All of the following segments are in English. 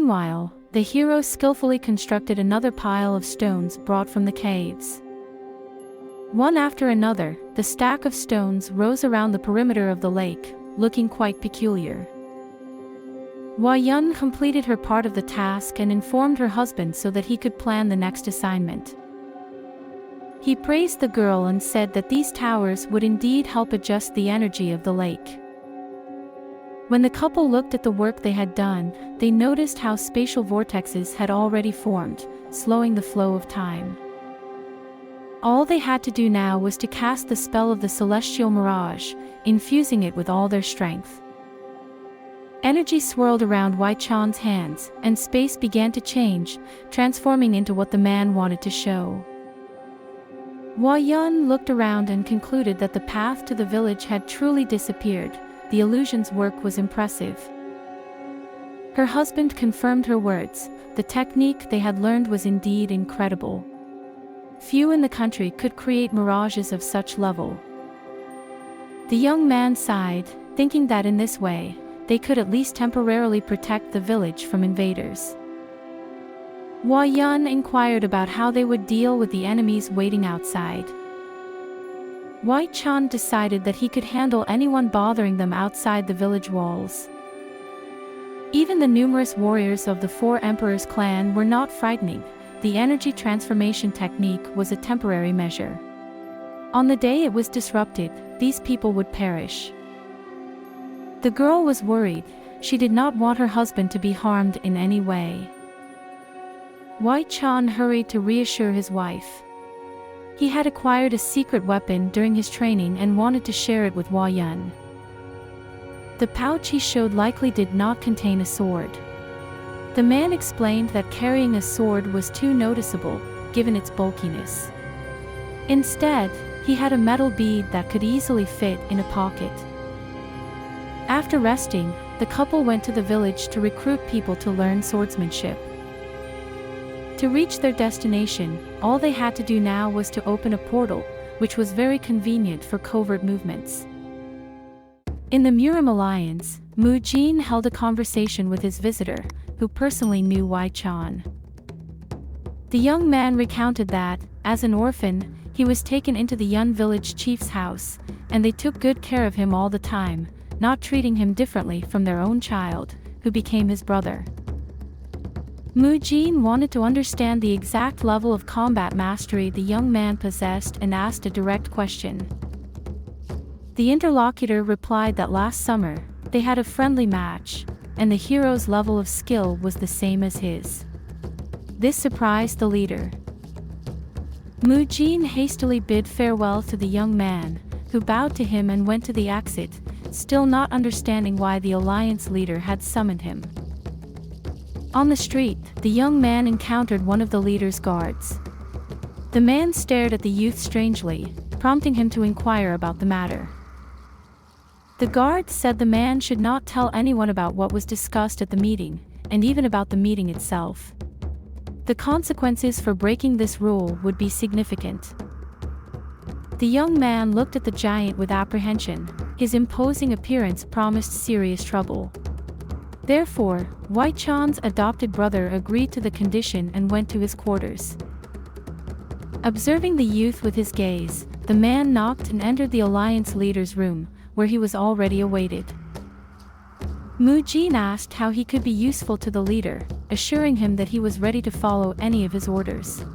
Meanwhile, the hero skillfully constructed another pile of stones brought from the caves. One after another, the stack of stones rose around the perimeter of the lake, looking quite peculiar. Hua Yun completed her part of the task and informed her husband so that he could plan the next assignment. He praised the girl and said that these towers would indeed help adjust the energy of the lake. When the couple looked at the work they had done, they noticed how spatial vortexes had already formed, slowing the flow of time. All they had to do now was to cast the spell of the celestial mirage, infusing it with all their strength. Energy swirled around Wei Chan's hands, and space began to change, transforming into what the man wanted to show. Hua Yun looked around and concluded that the path to the village had truly disappeared. The illusion's work was impressive. Her husband confirmed her words. The technique they had learned was indeed incredible. Few in the country could create mirages of such level. The young man sighed, thinking that in this way, they could at least temporarily protect the village from invaders. Hua Yun inquired about how they would deal with the enemies waiting outside. Wei Chan decided that he could handle anyone bothering them outside the village walls. Even the numerous warriors of the Four Emperors clan were not frightening. The energy transformation technique was a temporary measure. On the day it was disrupted, these people would perish. The girl was worried. She did not want her husband to be harmed in any way. Wei Chan hurried to reassure his wife. He had acquired a secret weapon during his training and wanted to share it with Hua Yun. The pouch he showed likely did not contain a sword. The man explained that carrying a sword was too noticeable, given its bulkiness. Instead, he had a metal bead that could easily fit in a pocket. After resting, the couple went to the village to recruit people to learn swordsmanship. To reach their destination, all they had to do now was to open a portal, which was very convenient for covert movements. In the Murim Alliance, Mu Jin held a conversation with his visitor, who personally knew Wei Chan. The young man recounted that, as an orphan, he was taken into the Yun village chief's house, and they took good care of him all the time, not treating him differently from their own child, who became his brother. Mu Jin wanted to understand the exact level of combat mastery the young man possessed and asked a direct question. The interlocutor replied that last summer, they had a friendly match, and the hero's level of skill was the same as his. This surprised the leader. Mu Jin hastily bid farewell to the young man, who bowed to him and went to the exit, still not understanding why the alliance leader had summoned him. On the street, the young man encountered one of the leader's guards. The man stared at the youth strangely, prompting him to inquire about the matter. The guard said the man should not tell anyone about what was discussed at the meeting, and even about the meeting itself. The consequences for breaking this rule would be significant. The young man looked at the giant with apprehension. His imposing appearance promised serious trouble. Therefore, Wei Chan's adopted brother agreed to the condition and went to his quarters. Observing the youth with his gaze, the man knocked and entered the alliance leader's room, where he was already awaited. Mu Jin asked how he could be useful to the leader, assuring him that he was ready to follow any of his orders.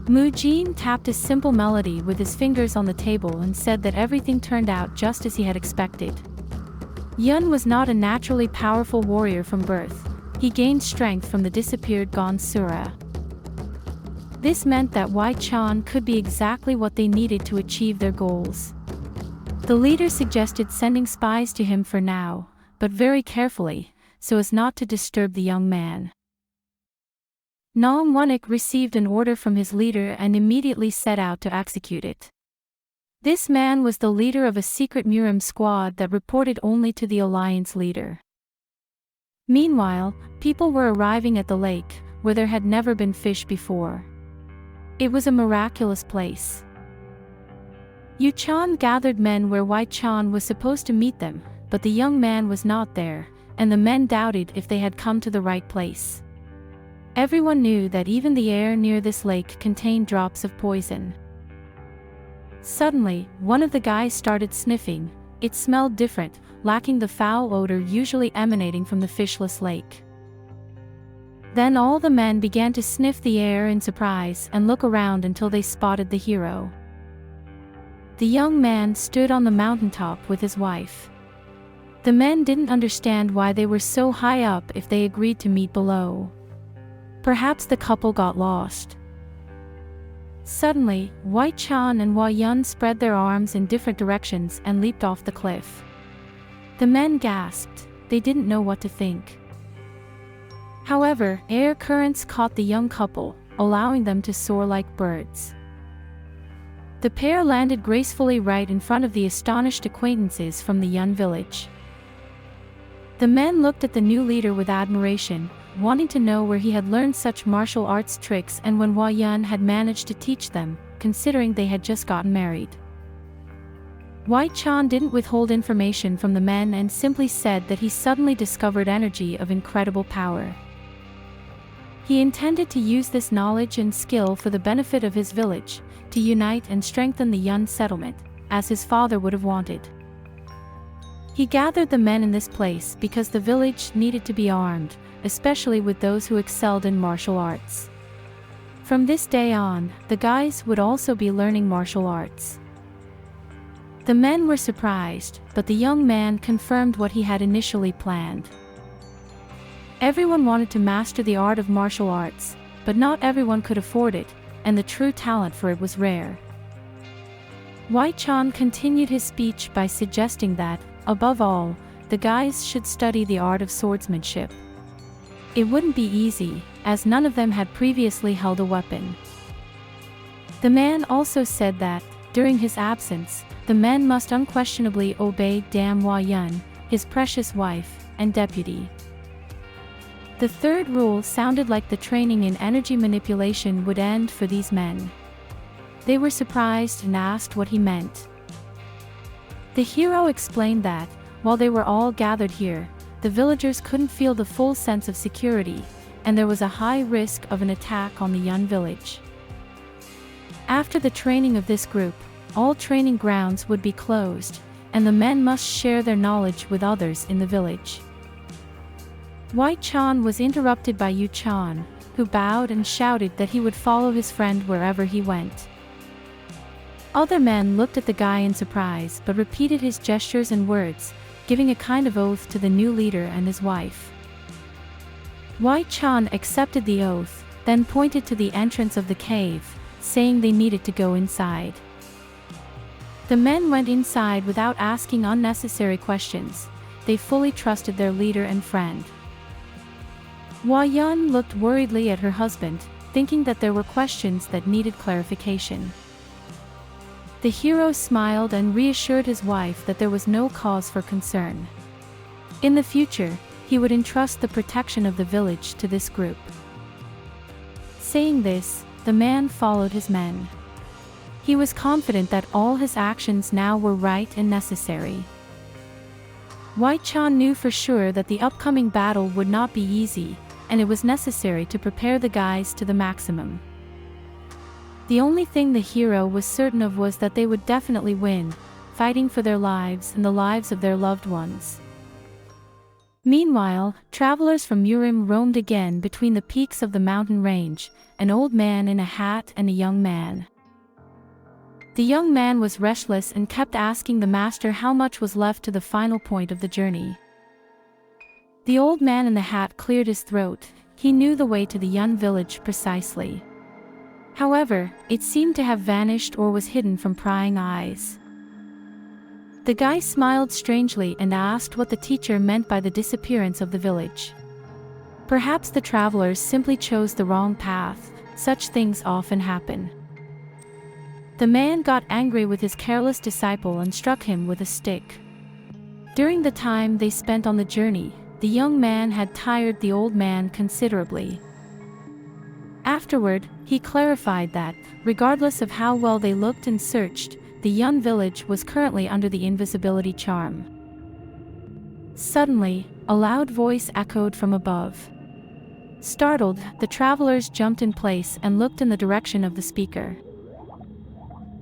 Mu Jin tapped a simple melody with his fingers on the table and said that everything turned out just as he had expected. Yun was not a naturally powerful warrior from birth. He gained strength from the disappeared Gonsura. This meant that Wei Chan could be exactly what they needed to achieve their goals. The leader suggested sending spies to him for now, but very carefully, so as not to disturb the young man. Nong Wunik received an order from his leader and immediately set out to execute it. This man was the leader of a secret Murim squad that reported only to the alliance leader. Meanwhile, people were arriving at the lake, where there had never been fish before. It was a miraculous place. Yu Chan gathered men where Wei Chan was supposed to meet them, but the young man was not there, and the men doubted if they had come to the right place. Everyone knew that even the air near this lake contained drops of poison. Suddenly, one of the guys started sniffing. It smelled different, lacking the foul odor usually emanating from the fishless lake. Then all the men began to sniff the air in surprise and look around until they spotted the hero. The young man stood on the mountaintop with his wife. The men didn't understand why they were so high up if they agreed to meet below. Perhaps the couple got lost. Suddenly, White Chan and Hua Yun spread their arms in different directions and leaped off the cliff. The men gasped. They didn't know what to think. However, air currents caught the young couple, allowing them to soar like birds. The pair landed gracefully right in front of the astonished acquaintances from the Yun village. The men looked at the new leader with admiration, wanting to know where he had learned such martial arts tricks and when Hua Yun had managed to teach them, considering they had just gotten married. White Chan didn't withhold information from the men and simply said that he suddenly discovered energy of incredible power. He intended to use this knowledge and skill for the benefit of his village, to unite and strengthen the Yun settlement, as his father would have wanted. He gathered the men in this place because the village needed to be armed, especially with those who excelled in martial arts. From this day on, the guys would also be learning martial arts. The men were surprised, but the young man confirmed what he had initially planned. Everyone wanted to master the art of martial arts, but not everyone could afford it, and the true talent for it was rare. White Chan continued his speech by suggesting that, above all, the guys should study the art of swordsmanship. It wouldn't be easy, as none of them had previously held a weapon. The man also said that, during his absence, the men must unquestionably obey Dam Hua Yun, his precious wife, and deputy. The third rule sounded like the training in energy manipulation would end for these men. They were surprised and asked what he meant. The hero explained that, while they were all gathered here, the villagers couldn't feel the full sense of security, and there was a high risk of an attack on the Yun village. After the training of this group, all training grounds would be closed, and the men must share their knowledge with others in the village. White Chan was interrupted by Yu Chan, who bowed and shouted that he would follow his friend wherever he went. Other men looked at the guy in surprise but repeated his gestures and words, giving a kind of oath to the new leader and his wife. White Chan accepted the oath, then pointed to the entrance of the cave, saying they needed to go inside. The men went inside without asking unnecessary questions. They fully trusted their leader and friend. Hua Yun looked worriedly at her husband, thinking that there were questions that needed clarification. The hero smiled and reassured his wife that there was no cause for concern. In the future, he would entrust the protection of the village to this group. Saying this, the man followed his men. He was confident that all his actions now were right and necessary. White Chan knew for sure that the upcoming battle would not be easy, and it was necessary to prepare the guys to the maximum. The only thing the hero was certain of was that they would definitely win, fighting for their lives and the lives of their loved ones. Meanwhile, travelers from Urim roamed again between the peaks of the mountain range, an old man in a hat and a young man. The young man was restless and kept asking the master how much was left to the final point of the journey. The old man in the hat cleared his throat. He knew the way to the Yun village precisely. However, it seemed to have vanished or was hidden from prying eyes. The guy smiled strangely and asked what the teacher meant by the disappearance of the village. Perhaps the travelers simply chose the wrong path. Such things often happen. The man got angry with his careless disciple and struck him with a stick. During the time they spent on the journey, the young man had tired the old man considerably. Afterward, he clarified that, regardless of how well they looked and searched, the Yun village was currently under the invisibility charm. Suddenly, a loud voice echoed from above. Startled, the travelers jumped in place and looked in the direction of the speaker.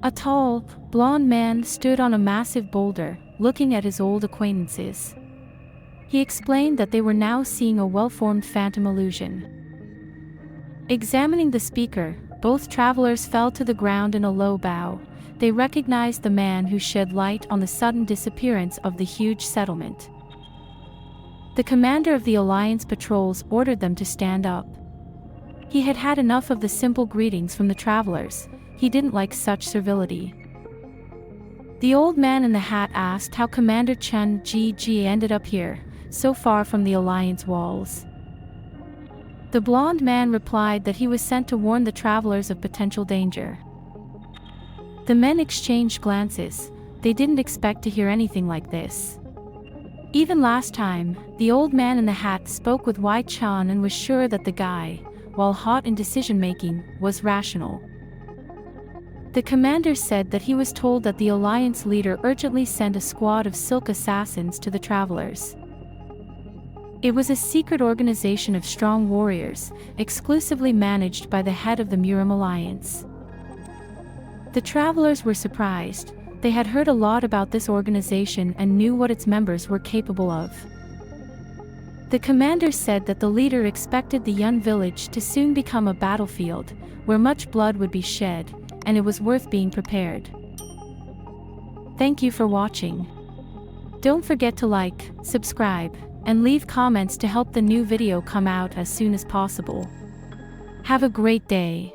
A tall, blond man stood on a massive boulder, looking at his old acquaintances. He explained that they were now seeing a well-formed phantom illusion. Examining the speaker, both travelers fell to the ground in a low bow. They recognized the man who shed light on the sudden disappearance of the huge settlement. The commander of the Alliance patrols ordered them to stand up. He had had enough of the simple greetings from the travelers. He didn't like such servility. The old man in the hat asked how Commander Chen Ji ended up here, so far from the Alliance walls. The blond man replied that he was sent to warn the travelers of potential danger. The men exchanged glances. They didn't expect to hear anything like this. Even last time, the old man in the hat spoke with Wei Chan and was sure that the guy, while hot in decision-making, was rational. The commander said that he was told that the Alliance leader urgently sent a squad of silk assassins to the travelers. It was a secret organization of strong warriors, exclusively managed by the head of the Murim Alliance. The travelers were surprised. They had heard a lot about this organization and knew what its members were capable of. The commander said that the leader expected the Yun village to soon become a battlefield, where much blood would be shed, and it was worth being prepared. Thank you for watching. Don't forget to like, subscribe, and leave comments to help the new video come out as soon as possible. Have a great day.